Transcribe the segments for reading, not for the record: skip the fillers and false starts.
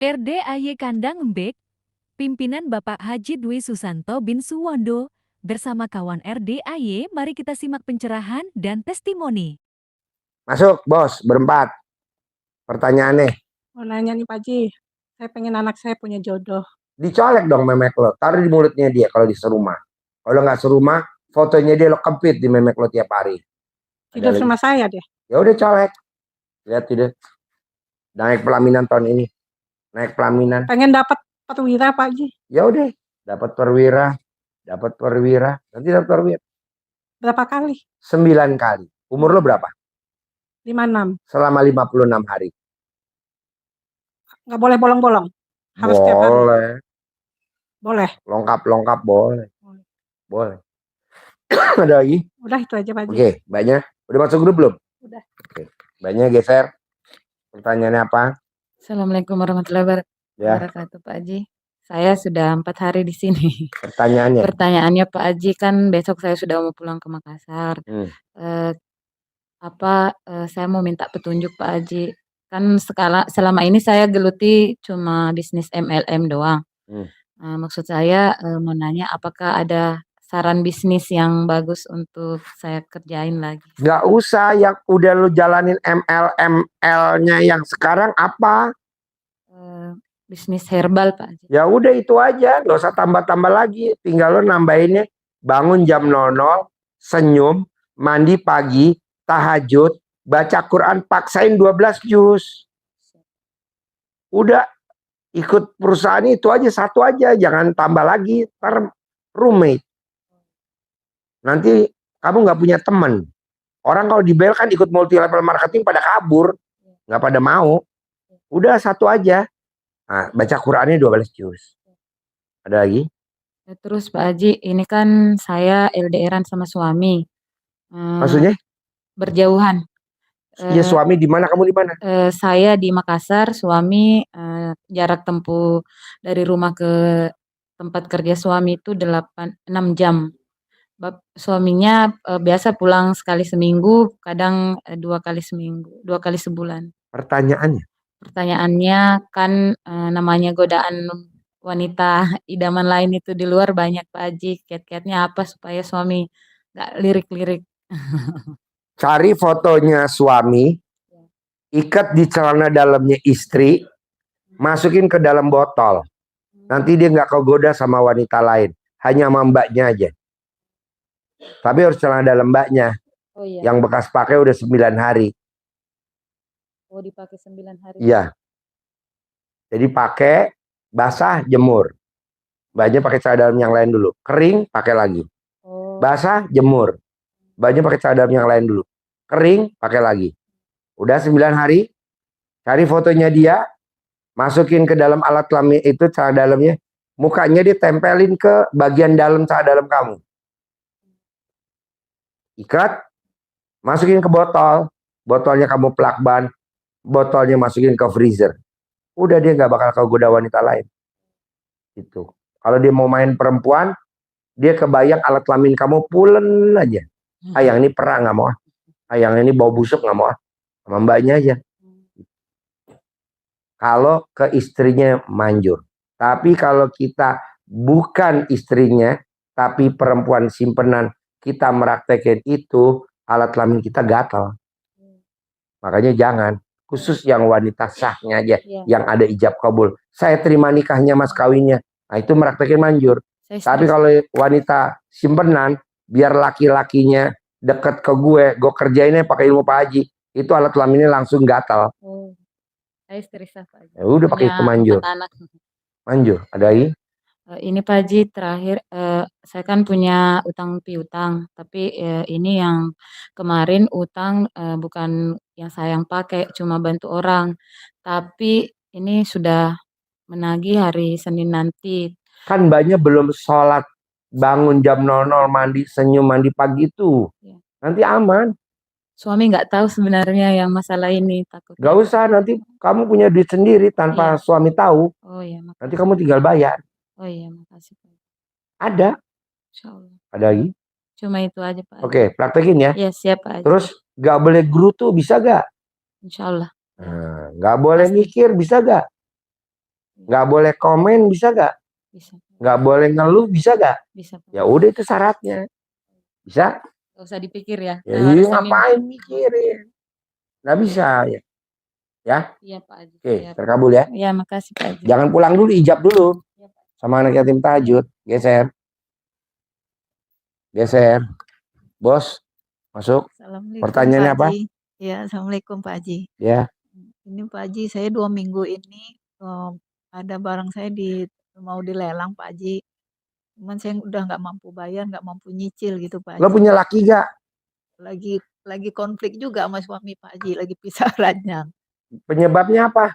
RDAY Kandang Embek, pimpinan Bapak Haji Dwi Susanto bin Suwondo, bersama kawan RDAY, mari kita simak pencerahan dan testimoni. Masuk, bos, berempat. Pertanyaannya, Mau nanya nih Pak Haji, saya pengen anak saya punya jodoh. dicolek dong memek lo, taruh di mulutnya dia kalau di serumah. Kalau nggak serumah, fotonya dia lo kempit di memek lo tiap hari. Tidur sama saya deh. Ya udah colek. Lihat tidak. Naik pelaminan tahun ini. Naik pelaminan. Pengen dapat perwira Pak Haji. Ya udah, dapat perwira, nanti dapat perwira. Berapa kali? 9 kali. Umur lo berapa? 56. Selama 56 hari. Nggak boleh bolong-bolong. Harus tiap hari. Boleh. Boleh. Lengkap boleh. Boleh. Ada lagi? Udah itu aja Pak Haji. Oke, banyak. Udah masuk grup belum? Udah. Oke. Banyak geser. Pertanyaannya apa? Assalamualaikum warahmatullahi wabarakatuh, Pak Haji. Saya sudah 4 hari di sini. Pertanyaannya Pak Haji, kan besok saya sudah mau pulang ke Makassar. Saya mau minta petunjuk Pak Haji. Kan selama ini saya geluti cuma bisnis MLM doang. Maksud saya mau nanya, apakah ada saran bisnis yang bagus untuk saya kerjain lagi? Nggak usah, yang udah lu jalanin MLM-nya yang sekarang apa? Bisnis herbal Pak Haji. Ya udah itu aja, nggak usah tambah-tambah lagi. Tinggal lu nambahinnya, bangun jam 00, senyum, mandi pagi, tahajud, baca Quran, paksain 12 juz. Udah, ikut perusahaan itu aja, satu aja, jangan tambah lagi, ntar roommate. Nanti kamu nggak punya teman. Orang kalau di Bel kan ikut multi level marketing pada kabur, nggak pada mau. Udah satu aja. Nah, baca Qurannya 12 juz. Ada lagi? Terus Pak Haji, ini kan saya LDRan sama suami. Maksudnya? Berjauhan. Iya, suami di mana, kamu di mana? Saya di Makassar, suami jarak tempuh dari rumah ke tempat kerja suami itu 6 jam. Suaminya biasa pulang sekali seminggu, kadang 2 kali seminggu, 2 kali sebulan. Pertanyaannya kan namanya godaan wanita idaman lain itu di luar banyak Pak Haji. Kiat-kiatnya apa supaya suami nggak lirik-lirik? Cari fotonya suami, ikat di celana dalamnya istri, masukin ke dalam botol. Nanti dia nggak kegoda sama wanita lain, hanya sama mbaknya aja. Tapi harus celana dalam mbaknya. Oh, iya. Yang bekas pakai udah 9 hari. Oh, dipakai 9 hari. Iya. Jadi pakai, basah, jemur. Mbaknya pakai celana dalam yang lain dulu. Kering, pakai lagi. Basah, jemur. Mbaknya pakai celana dalam yang lain dulu. Kering, pakai lagi. Udah 9 hari, cari fotonya dia, masukin ke dalam alat kelamin itu celana dalamnya, mukanya ditempelin ke bagian dalam celana dalam kamu. Ikat, masukin ke botol, botolnya kamu plakban, botolnya masukin ke freezer. Udah, dia nggak bakal kegoda wanita lain. Itu. Kalau dia mau main perempuan, dia kebayang alat kelamin kamu pulen aja. Yang ini perang nggak mau. Yang ini bau busuk nggak mau. Sama mbaknya aja. Kalau ke istrinya manjur. Tapi kalau kita bukan istrinya, tapi perempuan simpenan, kita meraktekin itu, alat kelamin kita gatal. Makanya jangan. Khusus yang wanita sahnya aja, yang ada ijab kabul. Saya terima nikahnya, mas kawinnya. Nah itu meraktekin manjur. Tapi kalau wanita simpenan, biar laki-lakinya deket ke gue kerjainnya pakai ilmu Pak Haji, itu alat kelaminnya langsung gatal. Saya istri sah Pak Haji. Ya udah pakai itu manjur. Manjur, ada lagi? Ini Pak Haji terakhir, saya kan punya utang piutang, tapi ini yang kemarin utang bukan yang saya yang pakai, cuma bantu orang. Tapi ini sudah menagih hari Senin nanti. Kan mbaknya belum sholat, bangun jam 00, mandi, senyum, mandi pagi itu. Nanti aman. Suami nggak tahu sebenarnya yang masalah ini, takut. Gak usah, nanti kamu punya duit sendiri tanpa suami tahu. Oh iya, makasih. Nanti kamu tinggal bayar. Oh iya, makasih Pak. Ada. Insyaallah. Ada lagi? Cuma itu aja Pak. Oke, praktekin ya. Iya, siap Pak. Terus gak boleh gerutu, bisa gak? Insyaallah. Gak boleh mikir, bisa gak? Nggak boleh komen, bisa nggak? Bisa. Nggak boleh ngeluh, bisa nggak? Bisa, Pak. Ya udah itu syaratnya. Bisa? Nggak usah dipikir ya. Ya Harus iya, ngapain mikirin? Nggak bisa ya. Ya, Iya, Pak Haji. oke, Siap. terkabul ya. Iya, makasih Pak Haji. Jangan pulang dulu, ijab dulu Iya, Pak. sama anak yatim tahajud. Geser, geser. Bos, masuk. Assalamualaikum Pertanyaannya Pak apa? Haji. Ya, Assalamualaikum Pak Haji. Ya, Ini Pak Haji, saya 2 minggu ini ada barang saya mau dilelang Pak Haji. Cuman saya udah nggak mampu bayar, nggak mampu nyicil gitu Pak lo Haji. punya laki gak? Lagi konflik juga sama suami Pak Haji, lagi pisah ranjang. Penyebabnya apa?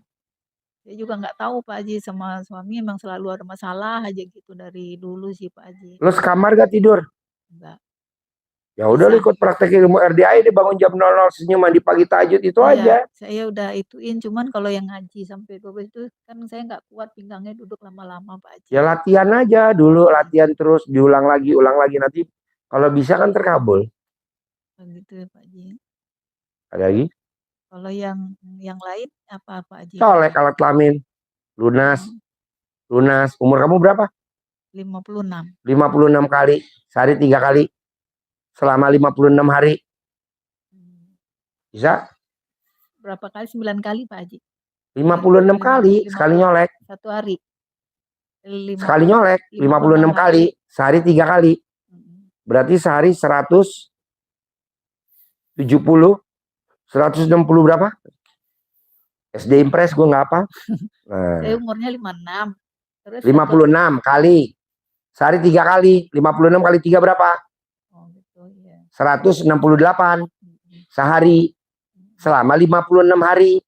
Saya juga nggak tahu Pak Haji, sama suami emang selalu ada masalah aja gitu dari dulu sih Pak Haji. Lo sekamar gak tidur? Enggak. Ya udah lo Bisa. ikut praktek ilmu RDI deh, bangun jam 00 senyum mandi pagi tahajud itu aja. Iya, saya udah ituin, cuman kalau yang ngaji sampai 12 itu kan saya nggak kuat pinggangnya duduk lama-lama Pak Haji. Ya latihan aja dulu, latihan terus, diulang lagi, nanti kalau bisa kan terkabul. Begitu ya Pak Haji. Ada lagi? Kalau yang lain apa Pak Haji? Colek alat kelamin, lunas, lunas. Umur kamu berapa? 56. 56 kali, sehari 3 kali, selama 56 hari. Bisa? Berapa kali? 9 kali Pak Haji. 56 kali, sekali nyolek. Satu hari. Sekali nyolek, 56 kali, sehari 3 kali. Berarti sehari 170, 160 berapa? SD Impres gue nggak apa. Nah, Saya umurnya 56. Terus 56 kali. Sehari 3 kali. 56 kali 3 berapa? Oh gitu ya. 168 sehari selama 56 hari.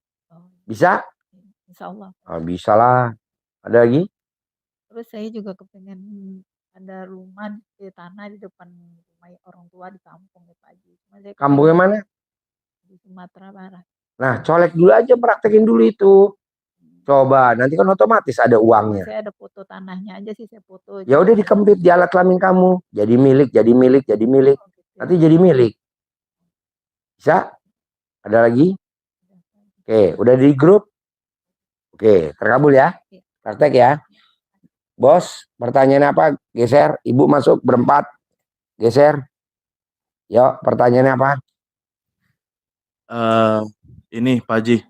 Bisa? Insya Allah. Oh, bisa lah. Ada lagi? Terus saya juga kepengen ada rumah di tanah di depan rumah orang tua di kampung ya Pak Haji. Kampungnya mana? Di Sumatera Barat. Nah, colek dulu aja, praktekin dulu itu. Coba, nanti kan otomatis ada uangnya. Saya ada foto tanahnya aja sih, saya foto. Ya udah dikempit di alat kelamin kamu. Jadi milik, jadi milik, jadi milik. Nanti jadi milik. Bisa? Ada lagi? Oke, udah di grup? Oke, terkabul ya. Praktek ya. Bos, pertanyaan apa? Geser, ibu masuk berempat. Geser. Yuk, pertanyaannya apa? Ini Pak Haji,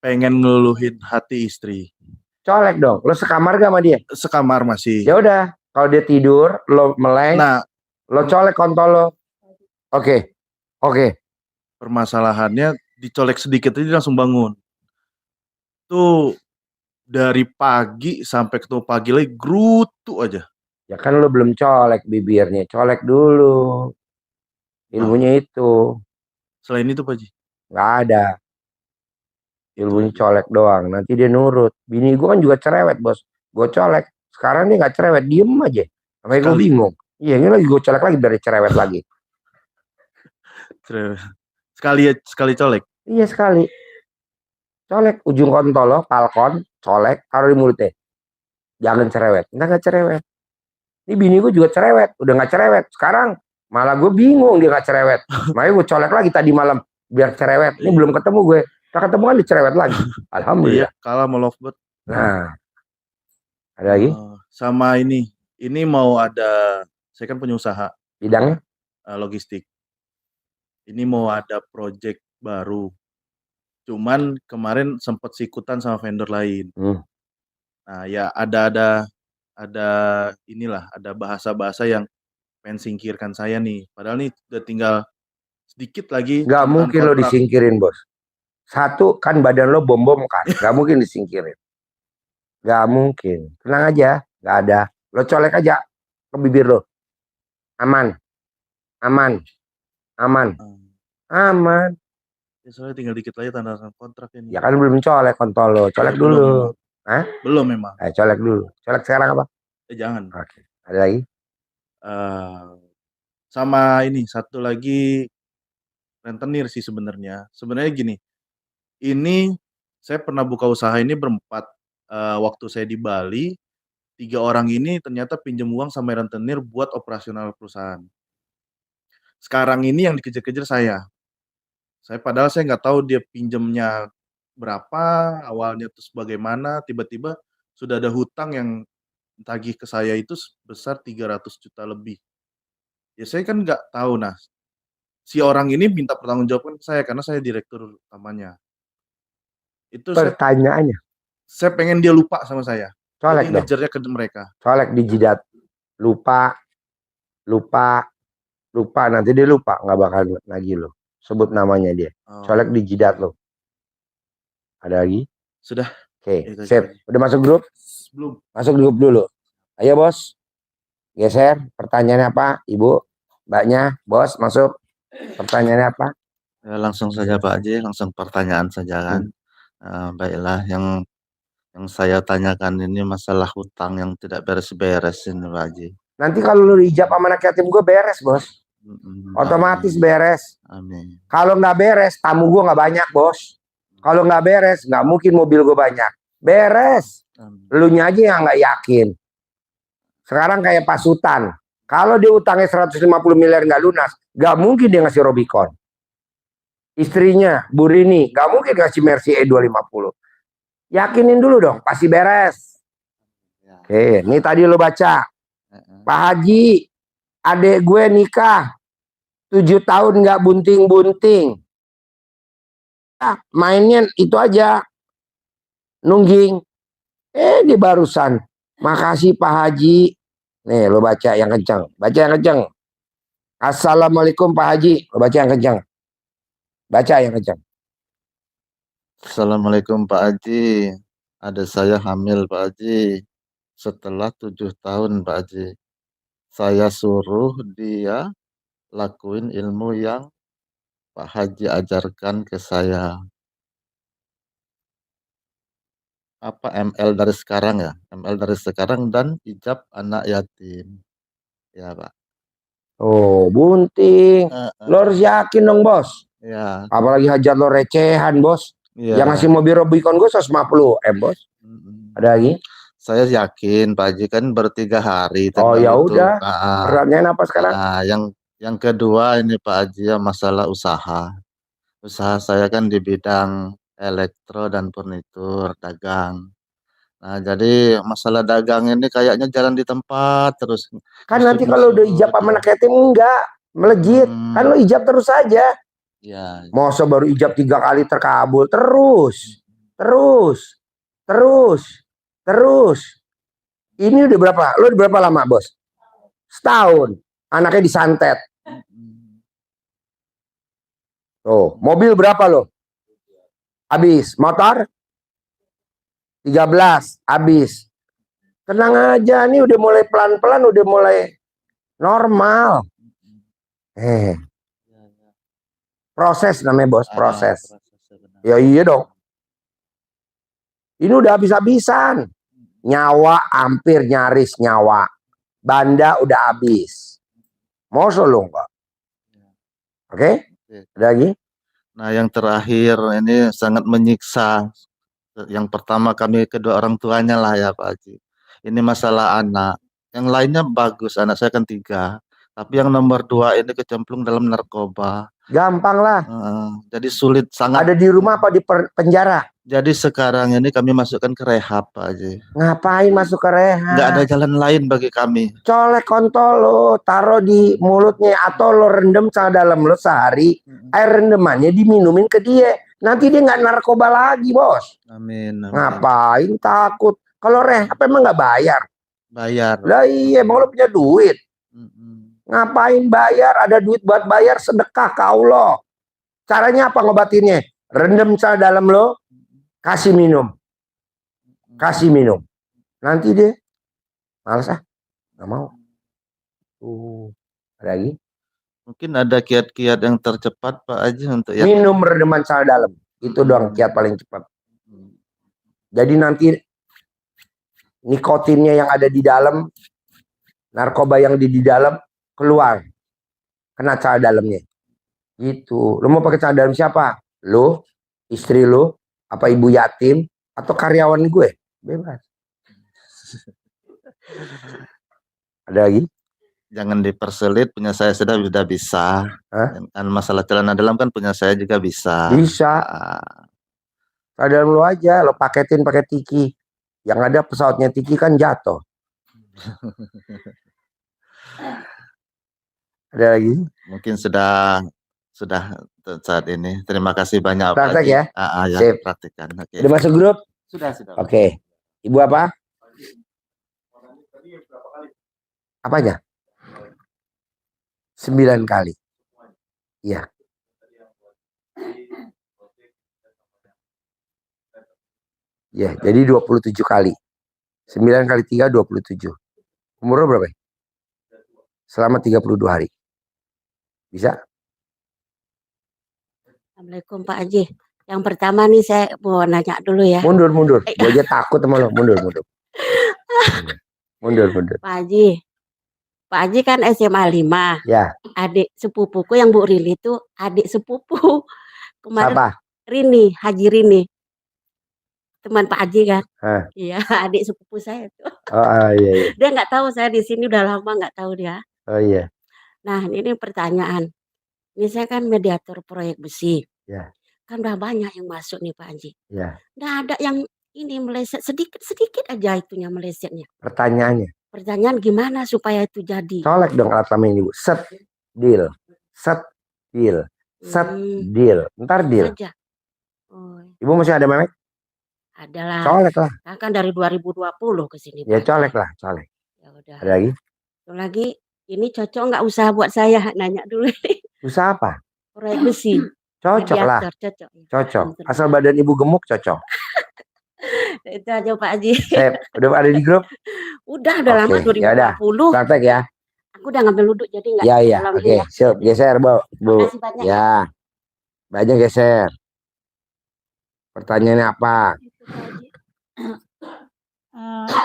pengen ngeluluhin hati istri. Colek dong. Lo sekamar gak sama dia? Sekamar masih. Ya udah, kalau dia tidur, lo meleng, Nah, lo colek kontol lo. Oke. permasalahannya dicolek sedikit aja langsung bangun. Tuh dari pagi sampai ketemu pagi lagi gerutu aja. Ya kan lo belum colek bibirnya, colek dulu. Ilmunya itu. Selain itu Pak Haji. Nggak ada. Ilmunya colek doang. Nanti dia nurut. Bini gue kan juga cerewet bos. Gue colek. Sekarang dia nggak cerewet, diem aja. Sampai gue bingung. Iya, ini lagi gue colek lagi biar dia cerewet lagi. Sekali colek. Iya sekali. Colek ujung kontol lo, kalkon, colek, taruh di mulutnya. Jangan cerewet. Nggak cerewet. Ini bini gue juga cerewet. Udah nggak cerewet. Sekarang malah gue bingung dia nggak cerewet. Makanya gue colek lagi tadi malam biar cerewet. Ini belum ketemu gue. Tak ketemu kan dicerewet lagi. Alhamdulillah. Iya, kalah sama Lovebird. Nah, ada lagi? Sama ini mau ada, saya kan punya usaha. Bidangnya? Logistik. Ini mau ada project baru. Cuman kemarin sempat sikutan sama vendor lain. Nah, ya ada inilah, ada bahasa-bahasa yang pengen singkirkan saya nih. Padahal nih udah tinggal sedikit lagi. Gak mungkin lo disingkirin bos. Satu kan badan lo bom-bom kan. Gak mungkin disingkirin. Gak mungkin. Tenang aja. Gak ada. Lo colek aja ke bibir lo. Aman. Aman. Ya, soalnya tinggal dikit lagi tanda kontrak ini. Ya kan belum colek kontol lo. Colek dulu. Hah? Belum memang. Colek dulu. Colek sekarang apa? Jangan. Oke. Ada lagi? Sama ini satu lagi rentenir sih sebenarnya. Sebenarnya gini. Ini saya pernah buka usaha ini berempat. Waktu saya di Bali, 3 orang ini ternyata pinjam uang sama rentenir buat operasional perusahaan. Sekarang ini yang dikejar-kejar saya. Padahal saya nggak tahu dia pinjamnya berapa, awalnya terus bagaimana, tiba-tiba sudah ada hutang yang tagih ke saya itu sebesar 300 juta lebih. Ya saya kan nggak tahu, nah si orang ini minta pertanggungjawaban ke saya karena saya direktur utamanya. Itu Pertanyaannya, saya pengen dia lupa sama saya. colek Jadi dong, ngejarnya ke mereka. colek di jidat. Lupa, lupa, lupa. Nanti dia lupa, nggak bakal lagi lo. Sebut namanya dia. Colek Oh, di jidat lo. Ada lagi? sudah. Oke, Itu aja, sip. Pak Haji. Udah masuk grup? Belum. Masuk grup dulu. Ayo bos, geser. Pertanyaannya apa? Ibu, mbaknya, bos masuk. Pertanyaannya apa? Ya, langsung saja Pak Haji, langsung pertanyaan saja kan. Baiklah, yang saya tanyakan ini masalah hutang yang tidak beres-beres ini Pak Haji. Nanti kalau lu ijab sama anak yatim gue beres bos. Otomatis beres. Amin. Kalau nggak beres, tamu gue nggak banyak bos. Kalau nggak beres, nggak mungkin mobil gue banyak. Beres. Lu aja yang nggak yakin. Sekarang kayak Pak Sultan. Kalau dia utangnya 150 miliar nggak lunas, nggak mungkin dia ngasih Robicon. Istrinya, Bu Rini, nggak mungkin ngasih Mercy E250. Yakinin dulu dong, pasti beres. Oke, ini tadi lo baca. Pak Haji, adek gue nikah 7 tahun nggak bunting-bunting. Mainnya itu aja, nungging. Di barusan, makasih Pak Haji. Nih lo baca yang kencang, baca yang kencang. Assalamualaikum Pak Haji, lo baca yang kencang. Baca yang kencang. Assalamualaikum Pak Haji. Ada saya hamil Pak Haji. Setelah 7 tahun Pak Haji. Saya suruh dia lakuin ilmu yang Pak Haji ajarkan ke saya. Apa ML dari sekarang ya? ML dari sekarang dan ijab anak yatim. Ya Pak. Oh, bunting. Lo harus yakin dong bos. Ya. Apalagi hajat lo recehan bos. Ya. Yang ngasih mobil Robicon gue 150 bos. Ada lagi? Saya yakin Pak Haji kan bertiga hari. Oh ya udah. Nah, Pertanyaannya apa sekarang? Nah, yang kedua ini Pak Haji ya masalah usaha. Usaha saya kan di bidang elektro dan furnitur, dagang. Nah, jadi masalah dagang ini kayaknya jalan di tempat terus. Kan nanti kalau udah ijab sama anak yatim enggak melejit. Kan lo ijab terus aja. Ya. Masa baru ijab 3 kali terkabul terus. Terus. Ini udah berapa? Lo udah berapa lama bos? Setahun. Anaknya disantet. Tuh, mobil berapa lo? Habis. Motor? 13. Habis. Tenang aja, nih udah mulai pelan-pelan, udah mulai normal. Proses namanya bos, proses. Ya iya dong. Ini udah habis-habisan. Nyawa hampir nyaris nyawa. Banda udah habis. Mau lo enggak? Oke? Ada lagi? Nah, yang terakhir ini sangat menyiksa. Yang pertama kami kedua orang tuanya lah ya Pak Haji. Ini masalah anak. Yang lainnya bagus, anak saya kan 3. Tapi yang nomor 2 ini kecemplung dalam narkoba. Gampang lah. Jadi sulit sangat. Ada di rumah apa di penjara? Jadi sekarang ini kami masukkan ke rehab Pak Haji. Ngapain masuk ke rehab? Nggak ada jalan lain bagi kami. Colek kontol lo, taruh di mulutnya atau lo rendam sama dalam lo sehari. Air rendemannya diminumin ke dia. Nanti dia nggak narkoba lagi bos. Amin. Ngapain takut? Kalau rehab emang nggak bayar? Bayar. Lah iya, emang lo punya duit. Ngapain bayar? Ada duit buat bayar, sedekah ke Allah. Caranya apa ngobatinnya? Rendam sama dalam lo, kasih minum. Nanti dia malas nggak mau. Ada lagi? Mungkin ada kiat-kiat yang tercepat Pak Haji untuk yang Minum redeman sal dalam. Itu doang kiat paling cepat. Jadi nanti nikotinnya yang ada di dalam, narkoba yang di dalam keluar. Kena sal dalamnya. Gitu. Lo mau pakai sal dalam siapa? Lo, istri lo, apa ibu yatim, atau karyawan gue? Bebas. Ada lagi? jangan dipersulit, punya saya sudah bisa. Kan masalah celana dalam kan punya saya juga bisa. Bisa. Celana dalam lo aja, lo paketin pakai tiki. Yang ada pesawatnya Tiki kan jatuh. Ada lagi? Mungkin sudah untuk saat ini. Terima kasih banyak Pak Praktek Haji. ya? Ya, Sip. praktekkan. Oke. Udah masuk grup? Sudah. Oke. Ibu apa? Apanya? 9 kali. Iya. Ya, jadi 27 kali. 9 kali 3, 27. Umurnya berapa? Selama 32 hari. Bisa? Assalamualaikum Pak Haji. Yang pertama nih saya mau nanya dulu ya. Mundur. Gue aja takut sama lo. Mundur. Mundur. Pak Haji kan SMA 5. Ya. Adik sepupuku yang Bu Rili itu adik sepupu. Kemarin Apa? Rini, Haji Rini. Teman Pak Haji kan? Hah. Iya, adik sepupu saya tuh. Oh iya. Dia nggak tahu saya di sini udah lama nggak tahu dia. Oh iya. Nah, ini pertanyaan. Ini saya kan mediator proyek besi. Ya. Kan udah banyak yang masuk nih Pak Haji. Ya. Nggak ada yang ini meleset sedikit aja itunya melesetnya. Pertanyaannya. Pertanyaan gimana supaya itu jadi? Colek dong alat kelamin ibu. Set deal. Ntar deal. Saja. Oh, Ibu masih ada memek? adalah. Colek lah. Kan dari 2020 ke sini. Ya Pak. colek lah. Ya udah. Ada lagi? Satu lagi, ini cocok nggak usaha buat saya? Nanya dulu. Usaha apa? Proyek besi. Cocok lah. Cocok. Cocok. Asal badan ibu gemuk cocok. Itu aja Pak Haji. Sip. Udah ada di grup? Udah lama Oke, yaudah. 2020. Praktek ya. Aku udah ngambil duduk jadi nggak. Iya. Oke. Siap. Geser Bu. Makasih banyak. Ya. Banyak geser. Pertanyaannya apa? Itu Pak Haji.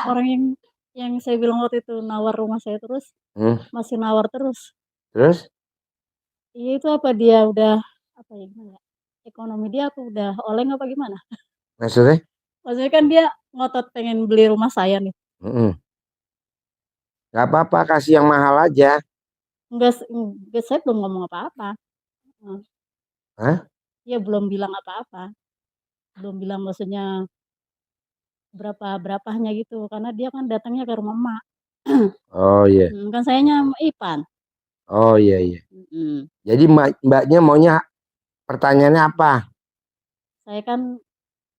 Orang yang saya bilang waktu itu nawar rumah saya terus, masih nawar terus. Terus? Iya itu apa dia udah apa ya gimana? Ekonomi dia apa udah oleng apa gimana? Maksudnya? Maksudnya kan dia ngotot pengen beli rumah saya nih. Gak apa-apa, kasih yang mahal aja. Enggak, saya belum ngomong apa-apa. Hah? Iya belum bilang apa-apa. Belum bilang maksudnya berapanya gitu. Karena dia kan datangnya ke rumah emak. Oh iya. Kan sayanya sama Ipan. Oh iya. Jadi mbaknya maunya pertanyaannya apa? Saya kan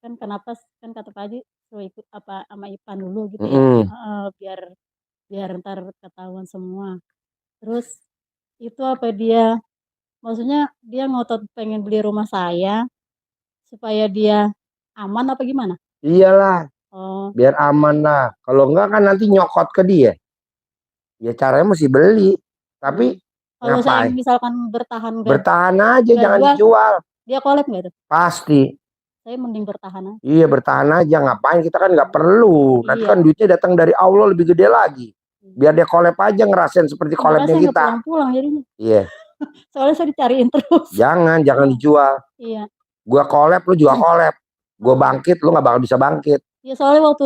kenapa kan kata Pak Haji suruh ikut apa sama Ipan dulu gitu ya. Biar ntar ketahuan semua. Terus itu apa dia maksudnya dia ngotot pengen beli rumah saya supaya dia aman apa gimana? Iyalah. Oh. Biar aman lah. Kalau enggak kan nanti nyokot ke dia. Ya caranya mesti beli. Tapi kalau saya ngapain? misalkan bertahan Bertahan aja, jangan dijual. Dia collab nggak itu? Pasti. Saya mending bertahan aja. Iya bertahan aja, ngapain kita kan nggak perlu. Nanti kan duitnya datang dari Allah lebih gede lagi. Biar dia collab aja ngerasain seperti collabnya kita. Pulang jadinya. Iya. Soalnya saya dicariin terus. Jangan dijual. Iya. Gua collab, lu juga collab. Gua bangkit, lu nggak bakal bisa bangkit. Iya soalnya waktu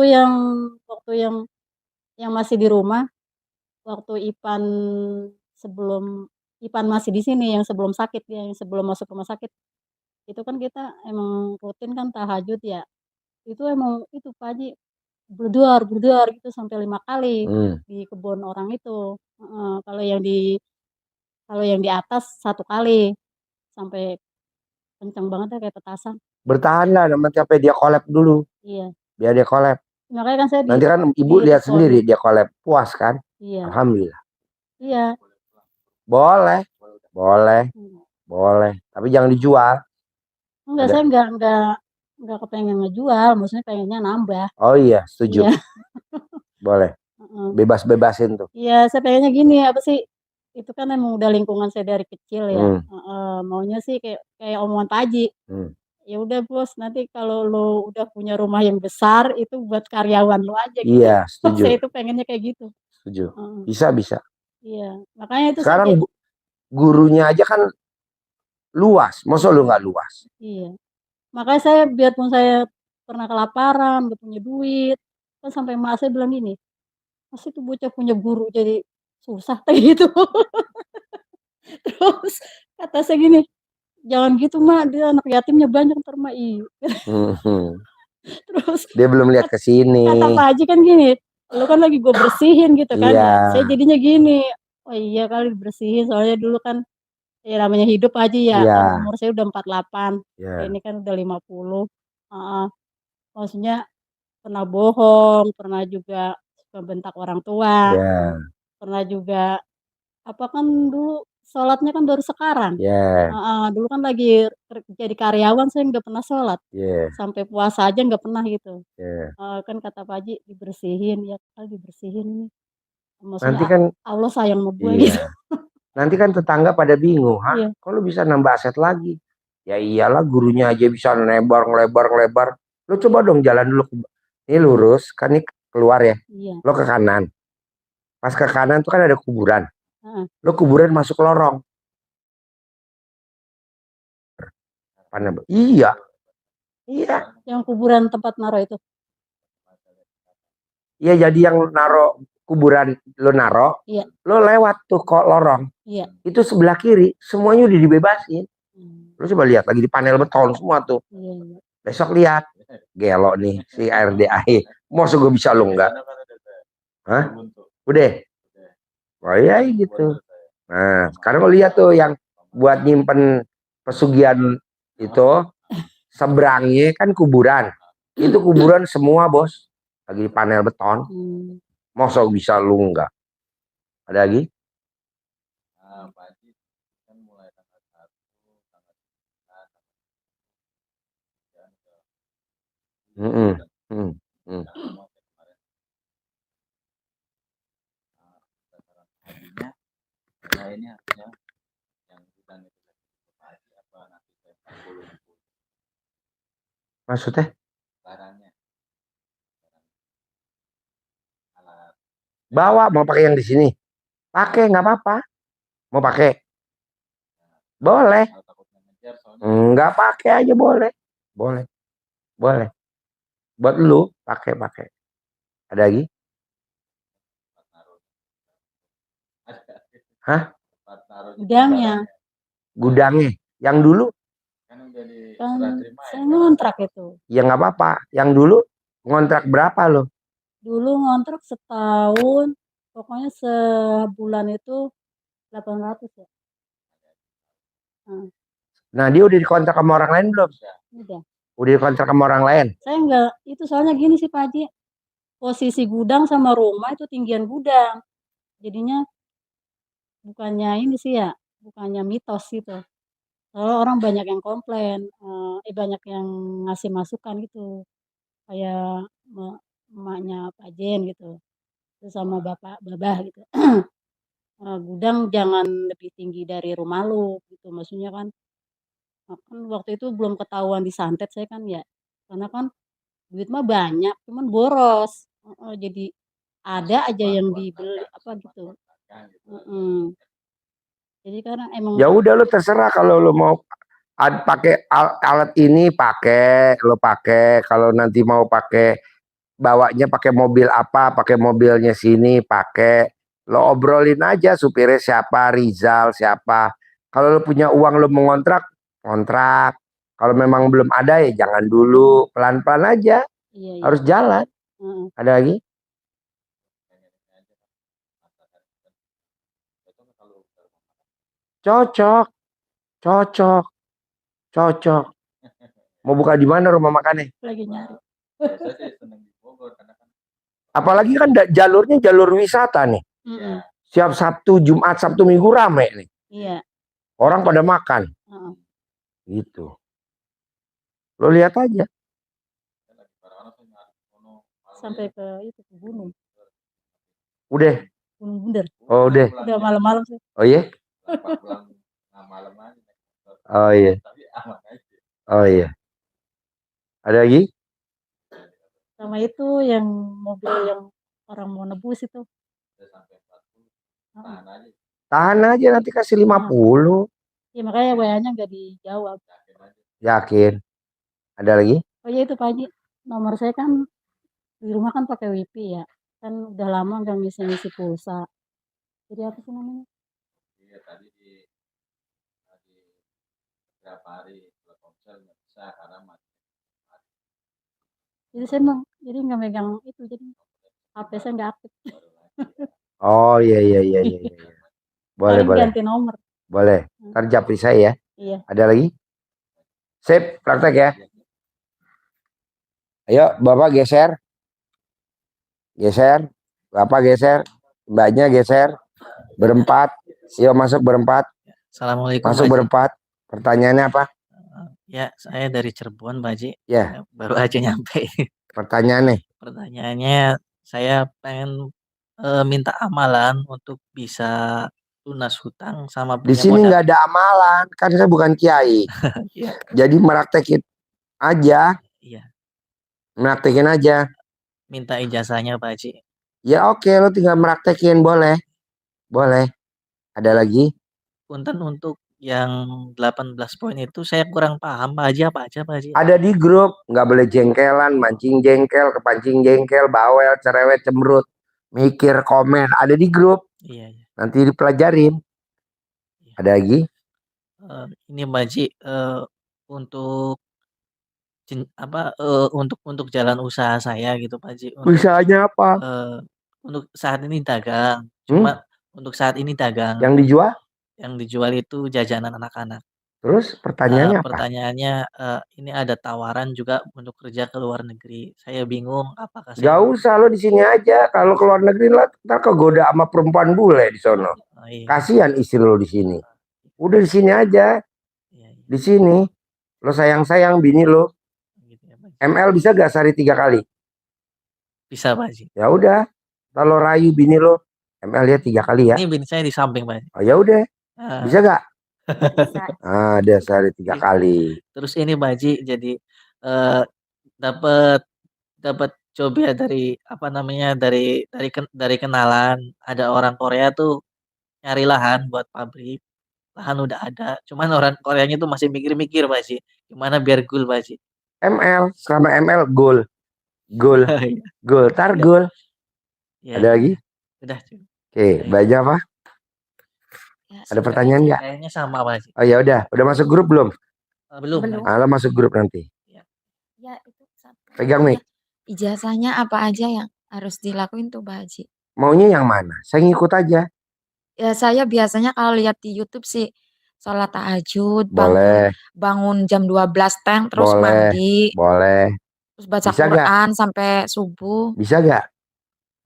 yang masih di rumah, waktu sebelum Ipan masih di sini, yang sebelum sakit ya, yang sebelum masuk rumah sakit, itu kan kita emang rutin kan tahajud ya. Itu emang itu Pak Haji berdoa gitu sampai 5 kali di kebun orang itu. Kalau yang di atas 1 kali sampai kencang banget ya kayak petasan. Bertahan lah nanti sampai dia collab dulu. Iya. Biar dia collab. Makanya kan saya nanti kan ibu lihat sendiri dia collab, puas kan? Iya. Alhamdulillah. Iya. Boleh. Tapi jangan dijual. Enggak, saya enggak kepengen ngejual, maksudnya pengennya nambah. Oh iya, setuju. Iya. Boleh. Bebas-bebasin tuh. Iya, saya pengennya gini, apa sih? Itu kan emang udah lingkungan saya dari kecil ya. Maunya sih kayak omongan Pak Haji. Ya udah bos, nanti kalau lo udah punya rumah yang besar itu buat karyawan lo aja gitu. Iya, setuju. Saya itu pengennya kayak gitu. Setuju. Bisa. Iya, makanya itu sekarang gurunya aja kan luas, masa lu nggak luas? Iya, makanya saya biarpun saya pernah kelaparan, gak punya duit, kan sampai emak saya bilang gini, masih tuh bocah punya guru jadi susah kayak gitu. Terus kata saya gini, jangan gitu mak, dia anak yatimnya banyak ntar mak. Terus Dia belum lihat ke kata sini. Pak Haji kan gini, "Lu kan lagi gue bersihin," gitu kan Iya. ya. Saya jadinya gini, "Oh iya kali dibersihin," soalnya dulu kan ya namanya hidup Pak Haji ya, kan Iya. umur saya udah 48, Iya. ini kan udah 50. Heeh. Maksudnya pernah bohong, pernah juga suka bentak orang tua, Iya. pernah juga apa kan dulu sholatnya kan baru sekarang. Iya. Heeh, dulu kan lagi jadi karyawan saya nggak pernah sholat, Iya. sampai puasa aja nggak pernah gitu. Iya. Kan kata Pak Haji dibersihin, ya kali dibersihin ini, Nanti maksudnya kan Allah sayang sama gue gitu. iya. Nanti kan tetangga pada bingung, "Hah, Iya. kok lu bisa nambah aset lagi?" Ya iyalah gurunya aja bisa ngelebar. Lu coba dong jalan dulu ini lurus, kan ini keluar ya. Iya. Lo ke kanan. Pas ke kanan tuh kan ada kuburan. Heeh. Lo kuburan masuk lorong. Iya. Iya. Yang kuburan tempat naruh itu. Iya, jadi yang naro kuburan lo naro, Iya. lo lewat tuh kok lorong. Iya. Itu sebelah kiri, semuanya udah dibebasin. Lo coba lihat lagi di panel beton semua tuh. Iya, iya. Besok lihat. Gelo nih si RDAE. Masa gue bisa lo enggak? Hah? Udah? Oh iya gitu. Nah, sekarang lo lihat tuh yang buat nyimpen pesugihan itu, seberangnya kan kuburan. Itu kuburan semua, Bos. Lagi di panel beton. Masa bisa lu enggak? Ada lagi? Maksudnya? Bawa, mau pakai yang di sini? Pakai, nggak apa-apa. Mau pakai? Boleh. Nggak pakai aja boleh. Boleh. Boleh. Buat lu pakai. Ada lagi? Hah? Gudangnya. Yang dulu? Kan saya ngontrak itu. Ya nggak apa-apa. Yang dulu ngontrak berapa lo? Dulu ngontrak setahun, pokoknya sebulan itu 800 ya. Nah, dia udah dikontrak sama orang lain belum? Udah. Udah dikontrak sama orang lain? Saya enggak, itu soalnya gini sih Pak Haji, posisi gudang sama rumah itu tinggian gudang. Jadinya bukannya ini sih ya, bukannya mitos gitu. Soalnya orang banyak yang komplain, banyak yang ngasih masukan gitu. Kayak emaknya Pak Jen gitu. Terus sama Bapak Babah gitu. Gudang jangan lebih tinggi dari rumah lu gitu. Maksudnya kan waktu itu belum ketahuan disantet saya kan ya. Karena kan duit mah banyak, cuman boros. Jadi ada aja yang dibeli apa gitu. Jadi karena emang Ya udah lo terserah kalau lo mau pakai alat ini lo pakai. Kalau nanti mau pakai bawanya pakai mobil apa, pakai mobilnya sini pakai. Lo obrolin aja supirnya siapa, Rizal siapa. Kalau lo punya uang lo mengontrak, kontrak. Kalau memang belum ada ya jangan dulu, pelan-pelan aja. iya. Harus jalan. Ada lagi? Cocok. Mau buka di mana rumah makannya? Lagi nyari. Apalagi kan jalurnya jalur wisata nih. Siap Sabtu, Jumat, Sabtu, Minggu rame nih. Iya. Orang pada makan. Gitu. Lo lihat aja. Sampai ke itu ke gunung. Udah. Gunung Bunder. Oh udah. Udah malam-malam sih. Oh iya? Oh iya. Oh iya. Ada lagi? Sama itu yang mobil yang orang mau nebus itu. Tahan aja nanti kasih 50. Ya makanya WA-nya nggak dijawab. Yakin. Ada lagi? Oh iya itu Pak Haji, nomor saya kan di rumah kan pakai WiFi ya. Kan udah lama nggak ngisi-ngisi pulsa. Jadi apa sih namanya? Iya tadi di berapa hari Telkomsel nggak bisa karena Jadi saya jadi nggak megang itu, jadi HP saya nggak aktif. Oh iya iya iya iya iya. Iya. Boleh Paling boleh ganti nomor. boleh. Ntar japri saya ya. Iya. Ada lagi? Sip, praktek ya. Ayo Bapak geser, geser, Bapak geser, Mbaknya geser, berempat. Yuk masuk berempat, Assalamualaikum masuk Pak Haji. berempat. Pertanyaannya apa? Ya, saya dari Cirebon Pak Haji. Ya, Baru aja nyampe. pertanyaannya. Pertanyaannya, saya pengen minta amalan untuk bisa lunas hutang sama Di punya sini modal. nggak ada amalan, kan saya bukan kiai. Iya, Jadi meraktekin aja, iya. meraktekin aja. Minta ijazahnya Pak Haji. Ya oke, lo tinggal meraktekin, boleh, boleh. Ada lagi? Punten untuk yang 18 poin itu saya kurang paham Pak Haji, apa aja Pak Haji? Ada di grup, nggak boleh jengkelan, mancing jengkel, kepancing jengkel, bawel, cerewet, cemberut, mikir, komen. Ada di grup, Iya, iya. nanti dipelajarin. Iya. Ada lagi? Ini Pak Haji, untuk untuk jalan usaha saya gitu Pak Haji. Usahanya apa? Untuk saat ini dagang. Cuma untuk saat ini dagang. Yang dijual? Yang dijual itu jajanan anak-anak. Terus pertanyaannya apa? Pertanyaannya, ini ada tawaran juga untuk kerja ke luar negeri. Saya bingung apakah Gak saya usah, lo di sini aja. Kalau ke luar negeri lah, ntar kegoda sama perempuan bule di sono. iya. Kasihan istri lo di sini. Udah di sini aja. Iya, iya. Di sini, lo sayang-sayang bini lo. Gitu ya, Pak. ML bisa gak sehari 3 kali? Bisa Pak Haji. Ya udah, kalau rayu bini lo, ML ya 3 kali ya. Ini bini saya di samping Pak Haji. Oh ya udah, bisa gak? Bisa. Ada sehari 3 kali. Terus ini Pak Haji, jadi dapat job ya dari apa namanya dari kenalan ada orang Korea tuh nyari lahan buat pabrik. Lahan udah ada, cuman orang Koreanya tuh masih mikir-mikir Pak Haji, gimana biar goal Pak Haji. ML, selama ML goal. Goal. Iya. Goal, tar Iya. goal. Iya, Ada iya. lagi? Udah. Oke, baca apa? Ya, Ada sudah pertanyaan aja. nggak? Kayaknya sama Pak Haji. Oh ya udah masuk grup belum? Belum. Belum. Pak Haji. Ah, lo masuk grup nanti. Ya, itu satu. Pegang mic. Ijazahnya apa aja yang harus dilakuin tuh Pak Haji? Maunya yang mana? Saya ngikut aja. Ya saya biasanya kalau lihat di YouTube sih sholat tahajud, Boleh, bangun jam 12 terus boleh, mandi, boleh. terus baca Bisa gak? Quran sampai subuh. Bisa gak?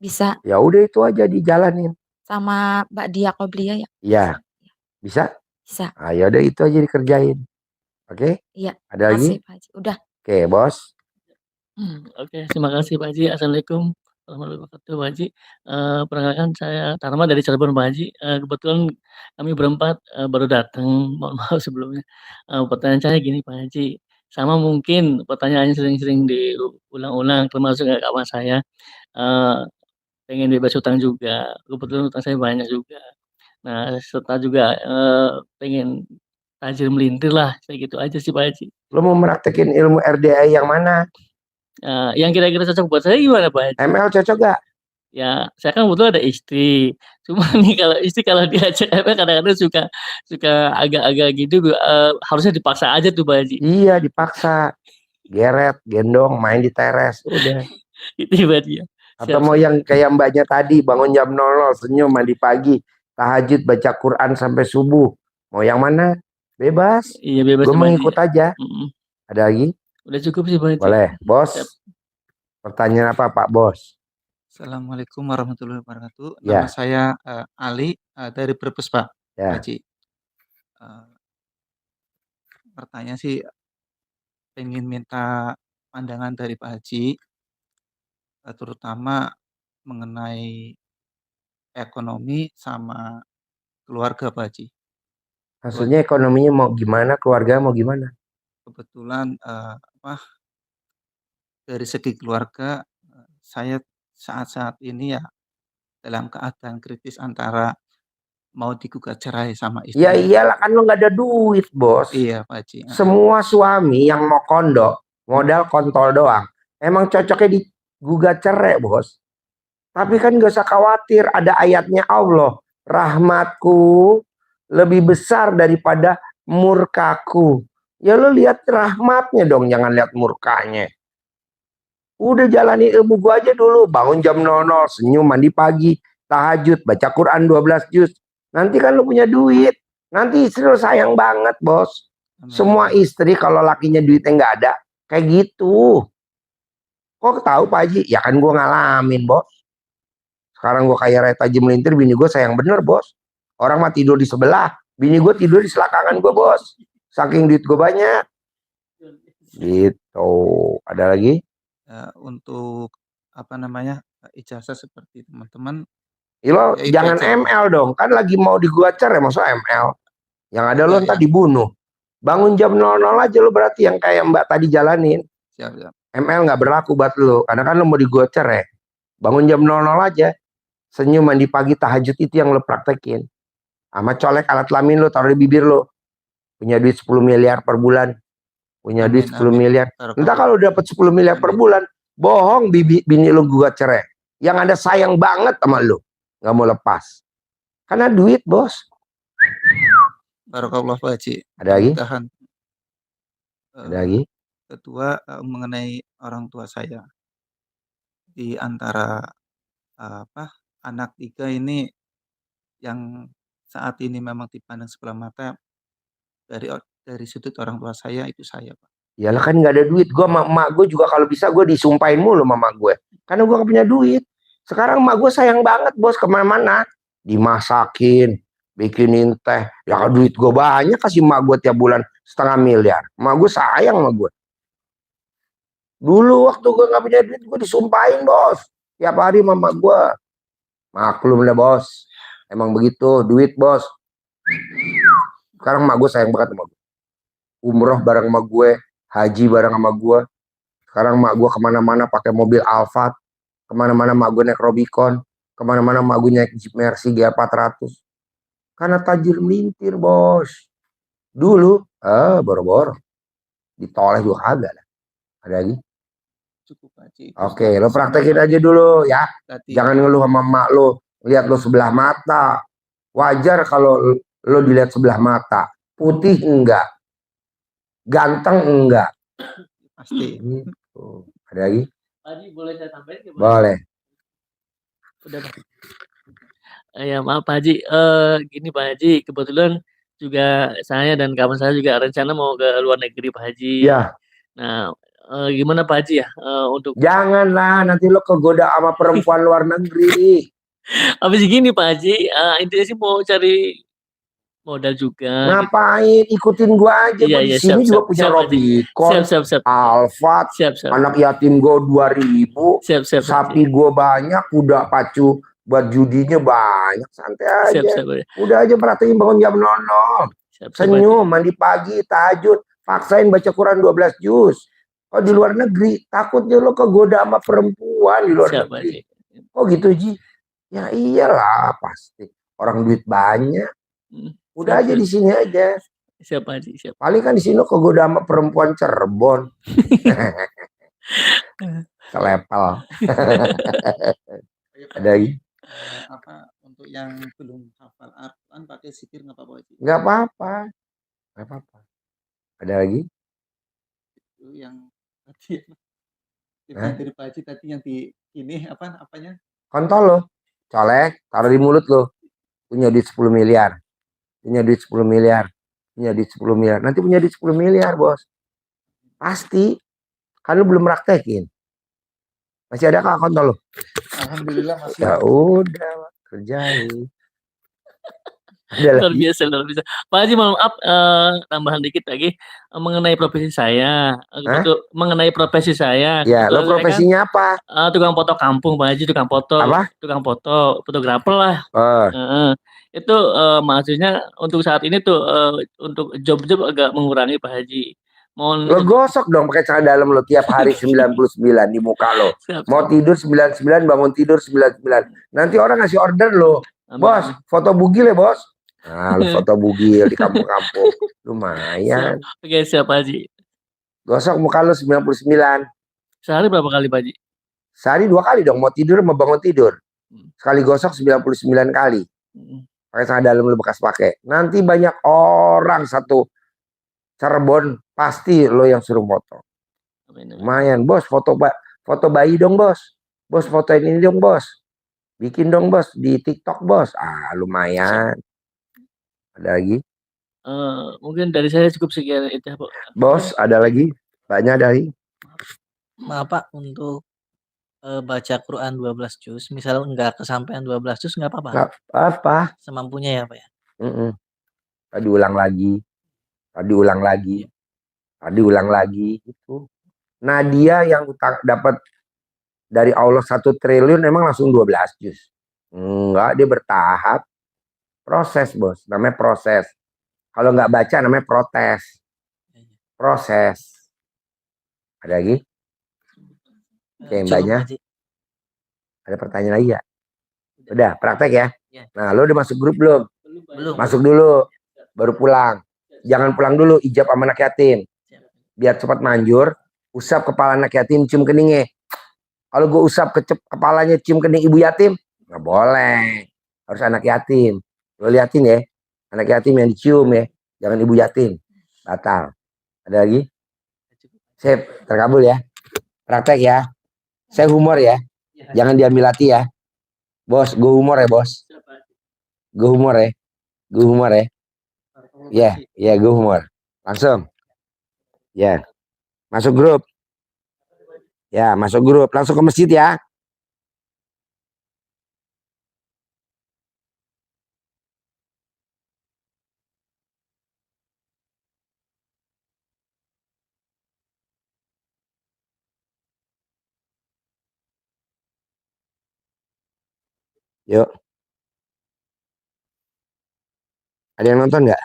Bisa. Ya udah itu aja dijalanin. Sama Mbak Dia Qobliyah ya? Iya. Bisa? Bisa. Ah, ya udah itu aja dikerjain. Oke? Iya. Ada lagi? Makasih Pak Haji. Udah. Oke, bos. Oke, terima kasih Pak Haji. Assalamualaikum warahmatullahi wabarakatuh Pak Haji. Perkenalkan saya Tarma dari Cirebon Pak Haji. Kebetulan kami berempat baru datang, mohon maaf sebelumnya. Pertanyaan saya gini Pak Haji, sama mungkin pertanyaannya sering-sering diulang-ulang termasuk kawan saya. Pengen bebas hutang juga, kebetulan hutang saya banyak juga. Nah, serta juga pengen tajir melintir lah, kayak gitu aja sih Pak Haji. Lo mau meraktekin ilmu RDA yang mana? Yang kira-kira cocok buat saya gimana Pak Haji? ML cocok gak? Ya, saya kan kebetulan ada istri. Cuma nih kalau istri kalau diajak ML kadang-kadang suka agak-agak gitu, harusnya dipaksa aja tuh Pak Haji. Iya, dipaksa. Geret, gendong, main di teres, udah. Itu Pak Haji ya. Atau mau yang kayak mbaknya tadi, bangun jam 00, senyum, mandi pagi, tahajud, baca Quran sampai subuh. Mau yang mana? Bebas. Iya, bebas Gue Pak Haji. mengikut aja. Ada lagi? Udah cukup sih Pak Haji. Boleh, bos. Siap. Pertanyaan apa Pak Bos? Assalamualaikum warahmatullahi wabarakatuh. Ya. Nama saya Ali dari Brebes Pak Ya. Haji. Pertanyaan sih pengen minta pandangan dari Pak Haji, terutama mengenai ekonomi sama keluarga Pak Haji. Maksudnya ekonominya mau gimana, keluarga mau gimana? Kebetulan dari segi keluarga saya saat-saat ini ya dalam keadaan kritis antara mau digugat cerai sama istri. Ya iyalah kan lo nggak ada duit bos. Iya Pak Haji. Semua suami yang mau kondok modal kontol doang. Emang cocoknya digugat cerai bos. Tapi kan gak usah khawatir, ada ayatnya Allah. Rahmatku lebih besar daripada murkaku. Ya lo lihat rahmatnya dong, jangan lihat murkanya. Udah jalani ilmu gua aja dulu. Bangun jam 00, senyum, mandi pagi, tahajud, baca Quran 12 juz. Nanti kan lu punya duit. Nanti istri lu sayang banget, bos. Semua istri kalau lakinya duitnya nggak ada, kayak gitu. Kok tahu Pak Haji? Ya kan gua ngalamin, bos. Sekarang gua kayak Reta Haji Melintir, bini gua sayang bener, bos. Orang mah tidur di sebelah, bini gua tidur di selakangan gua, bos. Saking duit gua banyak. Gitu. Ada lagi? Untuk apa namanya, ijazah seperti teman-teman, Lo ya itu jangan aja. ML dong, kan lagi mau diguacar ya, masuk ML. Yang ada lo ntar dibunuh. Bangun jam 00 aja lo, berarti yang kayak Mbak tadi jalanin. Siap. ML nggak berlaku buat lo, karena kan lo mau digocer ya. Bangun jam 00 aja. Senyum, mandi pagi, tahajud, itu yang lo praktekin. Sama colek alat kelamin lo, taruh di bibir lo. Punya duit 10 miliar per bulan. Punya duit 10 miliar. Entah kalau dapat 10 miliar per bulan, bohong bini lo gugat cerai. Yang ada sayang banget sama lo, nggak mau lepas. Karena duit, bos. Barakallah Pak Haji. Ada lagi? Ada lagi? Kedua, mengenai orang tua saya. Di antara anak 3 ini yang saat ini memang dipandang sebelah mata dari sudut orang tua saya, itu saya, Pak. Yalah kan nggak ada duit. Gue sama emak gue juga kalau bisa gue disumpahin mulu sama emak gue. Karena gue gak punya duit. Sekarang emak gue sayang banget, bos, kemana-mana. Dimasakin, bikinin teh. Ya duit gue banyak, kasih emak gue tiap bulan 0,5 miliar. Emak gue sayang sama gue. Dulu waktu gue gak punya duit, gue disumpahin, bos. Tiap hari sama emak gue. Maklum lah, bos. Emang begitu, duit, bos. Sekarang emak gue sayang banget sama gue. Umroh bareng sama gue, haji bareng sama gue. Sekarang emak gue kemana-mana pakai mobil Alphard, kemana-mana emak gue naik Robicon, kemana-mana emak gue naik Jeep Mercy G400. Karena tajir melintir, bos. Dulu, boro-boro. Ditoleh juga kagak lah. Ada lagi? Cukup, Haji. Oke, lo praktekin aja dulu ya. Jangan ngeluh sama emak lo. Lihat lo sebelah mata. Wajar kalau lo dilihat sebelah mata. Putih enggak. Ganteng enggak. Pasti. Ada lagi? Pak Haji, boleh saya tambahin? Boleh. Udah, Pak. Ya maaf Pak Haji, gini Pak Haji, kebetulan juga saya dan kawan saya juga rencana mau ke luar negeri Pak Haji. Ya. Nah, gimana Pak Haji ya, untuk Janganlah, nanti lo kegoda sama perempuan luar negeri. habis gini Pak Haji, intinya sih mau cari modal juga. Ngapain? Ikutin gua aja. Gua di sini juga punya Robicon, Alphard, anak yatim gua 2.000, sapi gua banyak, kuda pacu buat judinya banyak. Santai aja. Udah aja perhatiin bangun jam 00. Senyum, mandi pagi, tahajud, paksain baca Quran 12 juz. Oh di luar negeri, takutnya lo kegoda sama perempuan di luar negeri. Oh gitu Ji? Ya iyalah pasti. Orang duit banyak. Udah aja di sini aja. Siap Haji, siap. Paling kan di sini kegoda sama perempuan Cirebon. Selepel. Ada lagi? Untuk yang belum hafal Al-Quran pakai zikir nggak apa-apa, Haji? Nggak apa-apa. Nggak apa-apa. Ada lagi? Itu yang tadi dari Pak Haji tadi yang di ini apanya? Kontol lo. Colek, taruh di mulut lo. Punya duit 10 miliar. Punya duit 10 miliar. Punya duit 10 miliar. Nanti punya duit 10 miliar, bos. Pasti. Kan lu belum praktekin. Masih ada kah kontol lo? Alhamdulillah masih. Ya udah, kerjain. Luar biasa. Pak Haji, mohon maaf, tambahan dikit lagi mengenai profesi saya. Mengenai profesi saya. Ya, lo profesinya apa? Tukang foto kampung, Pak Haji, tukang foto. Apa? Tukang foto, fotografer lah. Itu maksudnya untuk saat ini tuh untuk job-job agak mengurangi Pak Haji. Lo gosok dong pakai celana dalam lo tiap hari 99 di muka lo. Mau tidur 99, bangun tidur 99. Nanti orang ngasih order lo. Bos, foto bugil ya bos. Nah, lu foto bugil di kampung-kampung. Lumayan. Oke, siap Pak Haji. Gosok muka lo 99. Sehari berapa kali Pak Haji? Sehari 2 kali dong. Mau tidur mau bangun tidur. Sekali gosok 99 kali. Pakai celana dalam lo bekas pakai. Nanti banyak orang satu Cirebon pasti lo yang suruh foto. Lumayan bos, foto foto bayi dong bos. Bos fotoin ini dong bos. Bikin dong bos di TikTok bos. Lumayan. Ada lagi? Mungkin dari saya cukup sekian itu ya, Pak. Bos, ada lagi? Banyak dari. Maaf Pak, untuk baca Quran 12 juz, misal enggak kesampaian 12 juz nggak apa-apa? Nggak apa-apa. Semampunya ya Pak ya? Tadi ulang lagi. Tadi ulang lagi. Tadi ulang lagi. Itu. Nadia yang dapat dari Allah 1 triliun emang langsung 12 juz. Enggak, dia bertahap. Proses bos, namanya proses. Kalau nggak baca namanya protes. Proses. Ada lagi? Oke, Cukup mbaknya. Haji. Ada pertanyaan lagi ya? Udah, praktek ya? Ya. Nah, lo udah masuk grup belum? Belum. Masuk dulu, baru pulang. Jangan pulang dulu, ijab sama anak yatim. Biar cepat manjur, usap kepala anak yatim, cium keningnya. Kalau gue usap kepalanya, cium kening ibu yatim, nggak boleh. Harus anak yatim. Lo liatin ya, anak yatim yang dicium ya, jangan ibu yatim. Batal. Ada lagi? Sip, terkabul ya. Praktek ya. Saya humor ya. Jangan diambil hati ya. Bos, gue humor ya bos. Gue humor ya. Gue humor ya. Ya, gue humor. Langsung. Ya. Masuk grup. Ya, masuk grup. Langsung ke masjid ya. Yuk. Ada yang nonton nggak?